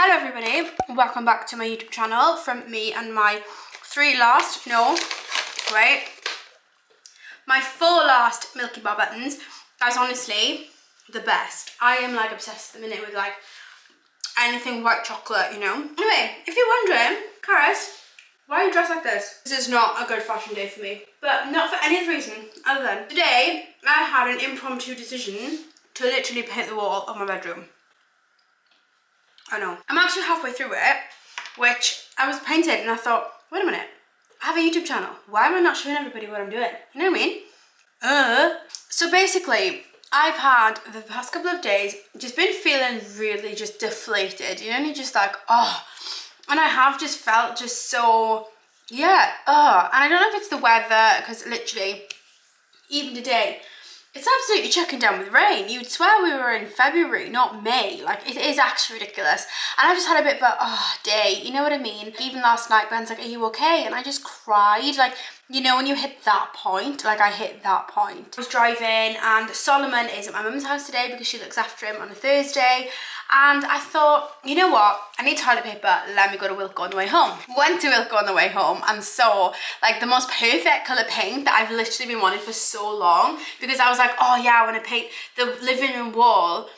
Hello everybody, welcome back to my YouTube channel from me and my my 4 last Milky Bar buttons. Guys, honestly, the best. I am like obsessed at the minute with like anything white chocolate, you know. Anyway, if you're wondering, Carys, why are you dressed like this? This is not a good fashion day for me, but not for any other reason other than today I had an impromptu decision to literally paint the wall of my bedroom. I know. I'm actually halfway through it, which I was painting and I thought, wait a minute, I have a YouTube channel. Why am I not showing everybody what I'm doing? You know what I mean? So basically, I've had the past couple of days just been feeling really just deflated. You know, and you're just like, oh. And I have just felt just so, yeah, oh. And I don't know if it's the weather, because literally, even today, it's absolutely chucking down with rain. You'd swear we were in February, not May. Like, it is actually ridiculous. And I just had a bit of a, day, you know what I mean? Even last night, Ben's like, are you okay? And I just cried. Like, you know, when you hit that point, like I hit that point. I was driving and Solomon is at my mum's house today because she looks after him on a Thursday. And I thought, you know what? I need toilet paper. Let me go to Wilko on the way home. Went to Wilko on the way home and saw like the most perfect colour paint that I've literally been wanting for so long. Because I was like, oh yeah, I want to paint the living room wall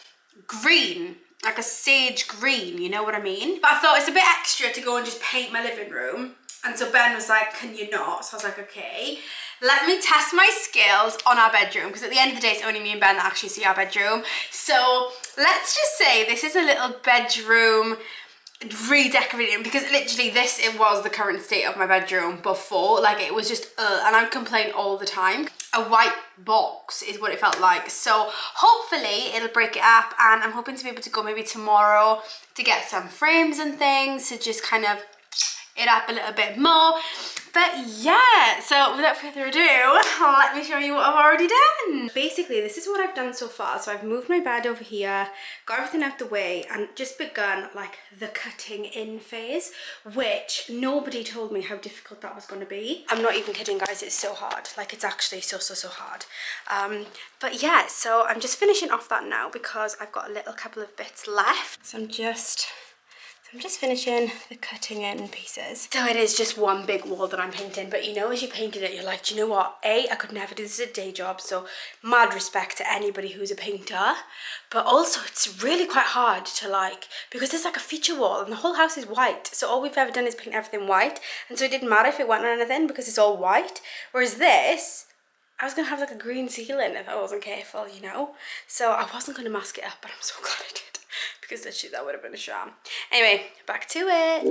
green. Like a sage green, you know what I mean? But I thought it's a bit extra to go and just paint my living room. And so Ben was like, can you not? So I was like, okay, let me test my skills on our bedroom, because at the end of the day, it's only me and Ben that actually see our bedroom. So let's just say this is a little bedroom redecorating, because literally it was the current state of my bedroom before. Like, it was just, and I'm complaining all the time. A white box is what it felt like. So hopefully it'll break it up, and I'm hoping to be able to go maybe tomorrow to get some frames and things to just kind of it up a little bit more. But yeah, so without further ado, let me show you what I've already done. Basically, this is what I've done so far. So I've moved my bed over here, got everything out the way, and just begun like the cutting in phase, which nobody told me how difficult that was going to be. I'm not even kidding, guys, it's so hard. Like, it's actually so hard. But yeah, so I'm just finishing off that now because I've got a little couple of bits left. So I'm just finishing the cutting in pieces. So it is just one big wall that I'm painting, but you know, as you painted it, you're like, do you know what? I could never do this as a day job, so mad respect to anybody who's a painter. But also, it's really quite hard to like, because there's like a feature wall and the whole house is white. So all we've ever done is paint everything white. And so it didn't matter if it went on anything because it's all white. Whereas this, I was gonna have like a green ceiling if I wasn't careful, you know? So I wasn't gonna mask it up, but I'm so glad I did, because literally that would have been a sham. Anyway, back to it.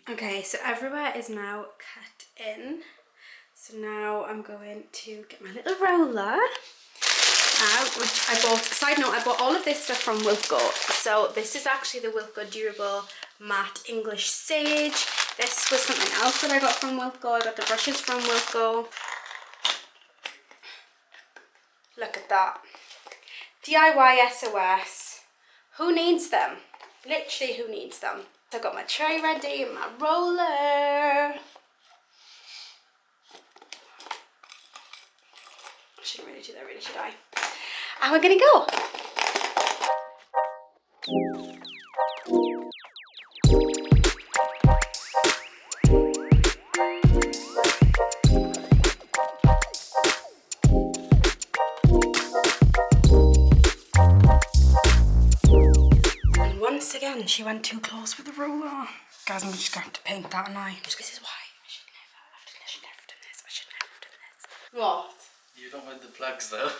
Okay, so everywhere is now cut in. So now I'm going to get my little roller out, which I bought. Side note, I bought all of this stuff from Wilko. So this is actually the Wilko Durable Matte English Sage. This was something else that I got from Wilko. I got the brushes from Wilko. Look at that. DIY SOS. Who needs them? Literally, who needs them? So I've got my tray ready and my roller. I shouldn't really do that, really, should I? And we're gonna go. Again, she went too close with the roller. Guys, I'm just going to have to paint that now. This is why I should never have done this. I should never have done this. What? You don't want the plugs though.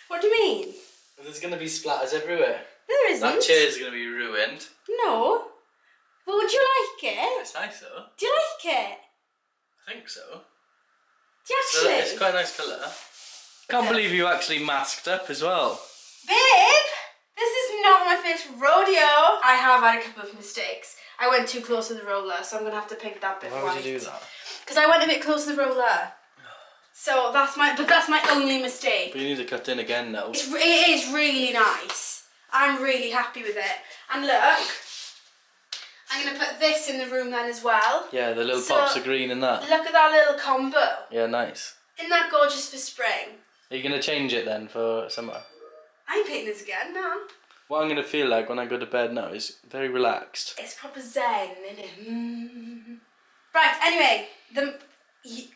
What do you mean? There's going to be splatters everywhere. There isn't. That chair's going to be ruined. No. Well, would you like it? It's nice though. Do you like it? I think so. Do you actually? It's quite a nice colour. Can't believe you actually masked up as well. Babe! This is not my first rodeo. I have had a couple of mistakes. I went too close to the roller, so I'm going to have to paint that bit white. Why would you do that? Because I went a bit close to the roller. So that's my only mistake. But you need to cut in again now. It is really nice. I'm really happy with it. And look, I'm going to put this in the room then as well. Yeah, the little pops of green and that. Look at that little combo. Yeah, nice. Isn't that gorgeous for spring? Are you going to change it then for summer? I ain't painting this again, no. What I'm going to feel like when I go to bed now is very relaxed. It's proper zen, isn't it? Right, anyway,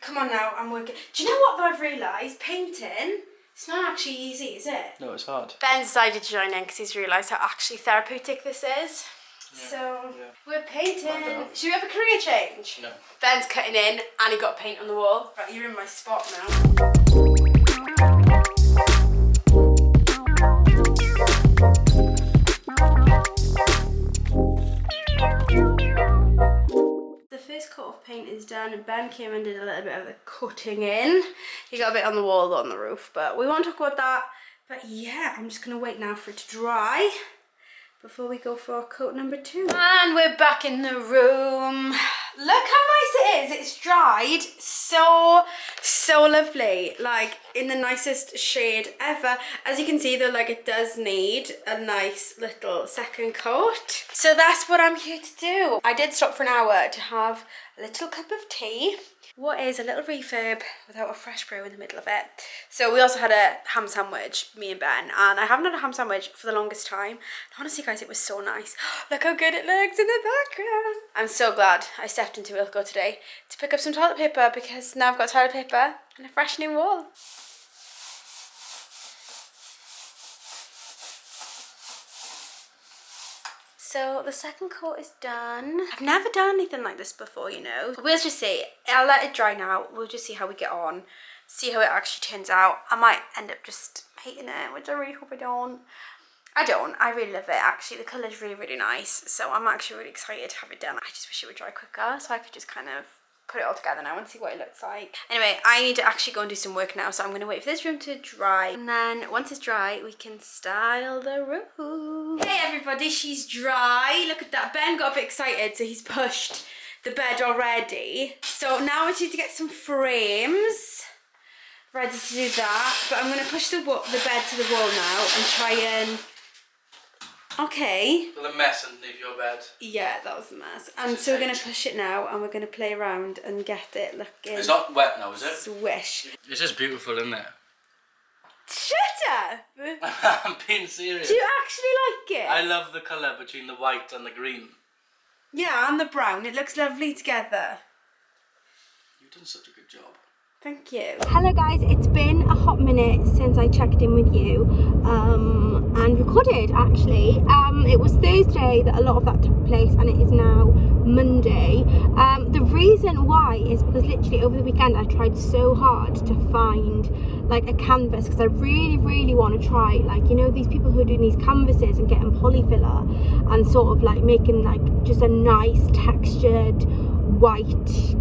come on now, I'm working. Do you know what though I've realised? Painting, it's not actually easy, is it? No, it's hard. Ben decided to join in because he's realised how actually therapeutic this is. Yeah. So, Yeah. we're painting. Should we have a career change? No. Ben's cutting in and he got paint on the wall. Right, you're in my spot now. The first coat of paint is done and Ben came and did a little bit of the cutting in. He got a bit on the wall on the roof, but we won't talk about that. But yeah, I'm just gonna wait now for it to dry before we go for coat number 2. And we're back in the room. Look how nice it is. It's dried so lovely, like in the nicest shade ever. As you can see though, like it does need a nice little second coat. So that's what I'm here to do. I did stop for an hour to have a little cup of tea. What is a little refurb without a fresh brew in the middle of it. So we also had a ham sandwich, me and Ben, and I haven't had a ham sandwich for the longest time. And honestly guys, it was so nice. Look how good it looks in the background. I'm so glad I stepped into Wilko today to pick up some toilet paper because now I've got toilet paper and a fresh new wall. So the second coat is done. I've never done anything like this before, you know. We'll just see. I'll let it dry now. We'll just see how we get on. See how it actually turns out. I might end up just hating it, which I really hope I don't. I really love it actually. The colour is really nice. So I'm actually really excited to have it done. I just wish it would dry quicker so I could just kind of put it all together now and see what it looks like. Anyway, I need to actually go and do some work now, so I'm going to wait for this room to dry, and then once it's dry we can style the room. Hey everybody, she's dry. Look at that. Ben got a bit excited, so he's pushed the bed already. So now I need to get some frames ready to do that, but I'm going to push the bed to the wall now and try and... Okay. The mess underneath your bed. Yeah, that was a mess. And so we're going to push it now and we're going to play around and get it looking... It's not wet now, is it? Swish. It's just beautiful, isn't it? Shut up! I'm being serious. Do you actually like it? I love the colour between the white and the green. Yeah, and the brown. It looks lovely together. You've done such a good job. Thank you. Hello guys, it's been a hot minute since I checked in with you and recorded actually. It was Thursday that a lot of that took place and it is now Monday. The reason why is because literally over the weekend I tried so hard to find like a canvas because I really want to try, like, you know, these people who are doing these canvases and getting polyfiller and sort of like making like just a nice textured white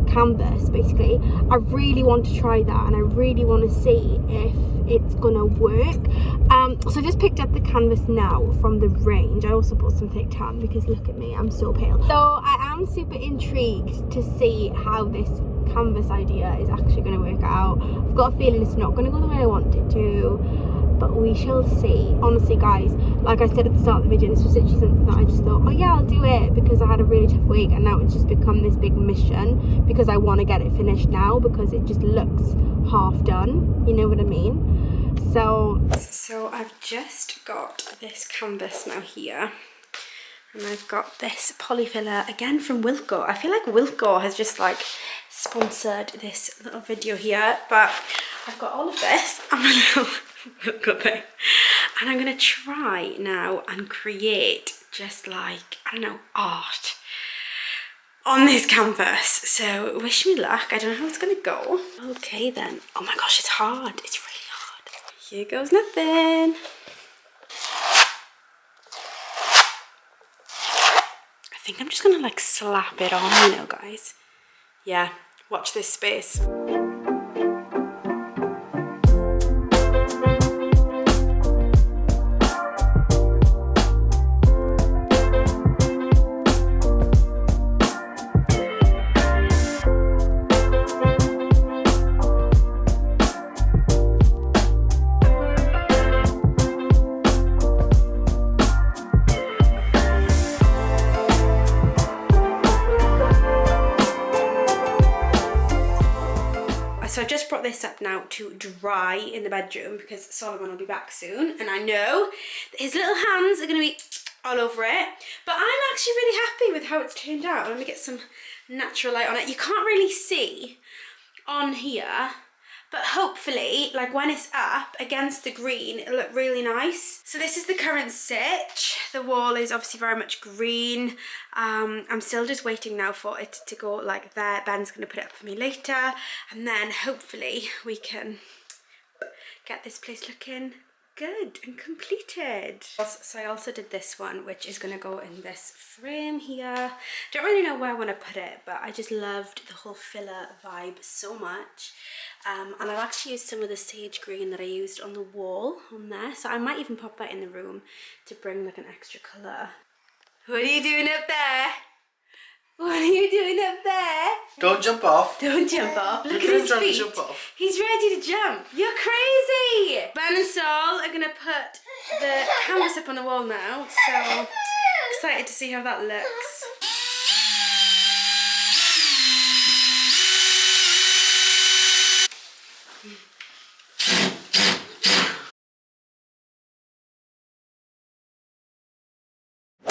canvas basically. I really want to try that and I really want to see if it's gonna work. So I just picked up the canvas now from the range. I also bought some fake tan because look at me, I'm so pale. So I am super intrigued to see how this canvas idea is actually going to work out. I've got a feeling it's not going to go the way I want it to, but we shall see. Honestly guys, like I said at the start of the video, this was literally something that I just thought, oh yeah, I'll do it because I had a really tough week, and now it's just become this big mission because I want to get it finished now because it just looks half done, you know what I mean? So I've just got this canvas now here, and I've got this polyfiller again from Wilko. I feel like Wilko has just like sponsored this little video here, but I've got all of this. I'm a little Wilko thing, and I'm gonna try now and create just like, I don't know, art on this canvas. So wish me luck. I don't know how it's gonna go. Okay then. Oh my gosh, it's hard. It's really hard. Here goes nothing. I think I'm just gonna like slap it on, you know, guys. Yeah, watch this space. this up now to dry in the bedroom because Solomon will be back soon, and I know that his little hands are going to be all over it, but I'm actually really happy with how it's turned out. Let me get some natural light on it. You can't really see on here, but hopefully, like when it's up against the green, it'll look really nice. So this is the current stitch. The wall is obviously very much green. I'm still just waiting now for it to go like there. Ben's going to put it up for me later, and then hopefully we can get this place looking good and completed. So I also did this one, which is going to go in this frame here. Don't really know where I want to put it, but I just loved the whole filler vibe so much. And I've actually used some of the sage green that I used on the wall on there, so I might even pop that in the room to bring like an extra colour. What are you doing up there? What are you doing up there? Don't jump off. Don't jump off. Look at his feet. Jump off. He's ready to jump. You're crazy. Ben and Sol are going to put the canvas up on the wall now, so excited to see how that looks.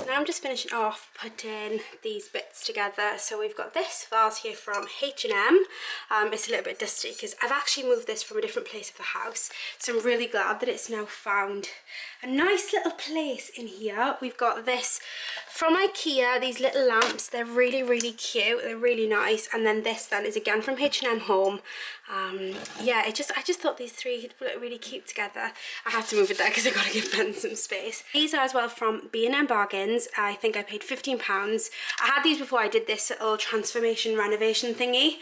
Now I'm just finishing off putting these bits together. So we've got this vase here from H&M. It's a little bit dusty because I've actually moved this from a different place of the house. So I'm really glad that it's now found a nice little place in here. We've got this from IKEA, these little lamps. They're really, really cute. They're really nice. And then this then is again from H&M Home. Yeah, I just thought these three look really cute together. I had to move it there because I got to give Ben some space. These are as well from B&M Bargains. I think I paid £15. I had these before I did this little transformation renovation thingy.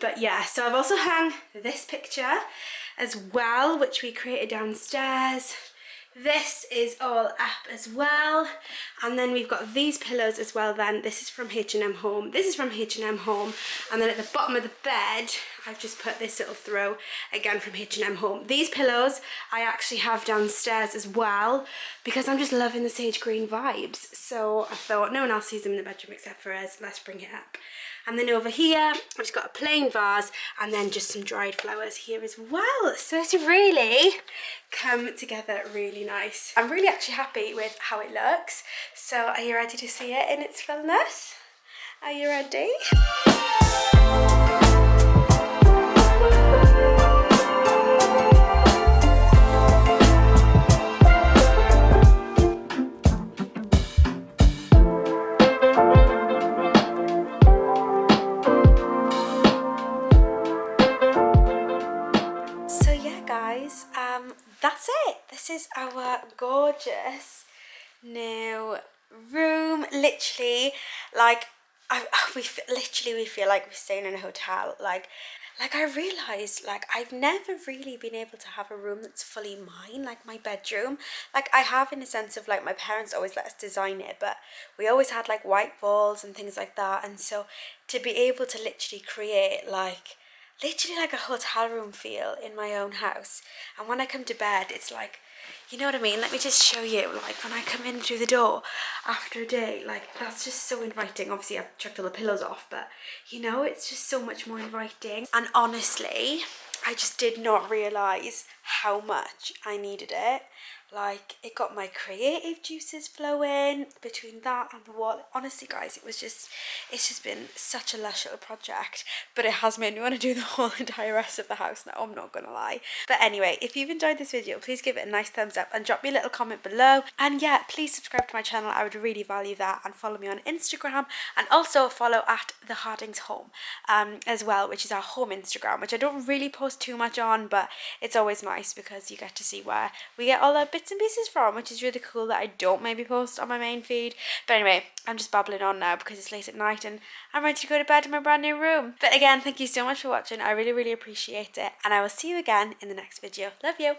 But yeah, so I've also hung this picture as well, which we created downstairs. This is all up as well, and then we've got these pillows as well. Then this is from H&M Home, this is from H&M Home, and then at the bottom of the bed I've just put this little throw again from H&M Home. These pillows I actually have downstairs as well because I'm just loving the sage green vibes, so I thought no one else sees them in the bedroom except for us, let's bring it up. And then over here, I've just got a plain vase and then just some dried flowers here as well. So it's really come together really nice. I'm really actually happy with how it looks. So are you ready to see it in its fullness? Are you ready? That's it. This is our gorgeous new room. Literally, like we feel like we're staying in a hotel. Like I realized, like I've never really been able to have a room that's fully mine, like my bedroom. Like I have in a sense of like my parents always let us design it, but we always had like white walls and things like that. And so to be able to literally create literally like a hotel room feel in my own house, and when I come to bed it's like, you know what I mean, let me just show you, like when I come in through the door after a day, like that's just so inviting. Obviously I've chucked all the pillows off, but you know, it's just so much more inviting. And honestly, I just did not realise how much I needed it. Like it got my creative juices flowing between that and the wall. Honestly guys, it's just been such a lush little project, but it has made me want to do the whole entire rest of the house now, I'm not gonna lie. But anyway, if you've enjoyed this video, please give it a nice thumbs up and drop me a little comment below. And yeah, please subscribe to my channel, I would really value that, and follow me on Instagram, and also follow at the Harding's Home as well, which is our home Instagram, which I don't really post too much on, but it's always nice because you get to see where we get all our bits and pieces from, which is really cool that I don't maybe post on my main feed. But anyway, I'm just babbling on now because it's late at night and I'm ready to go to bed in my brand new room. But again, thank you so much for watching, I really appreciate it, and I will see you again in the next video. Love you.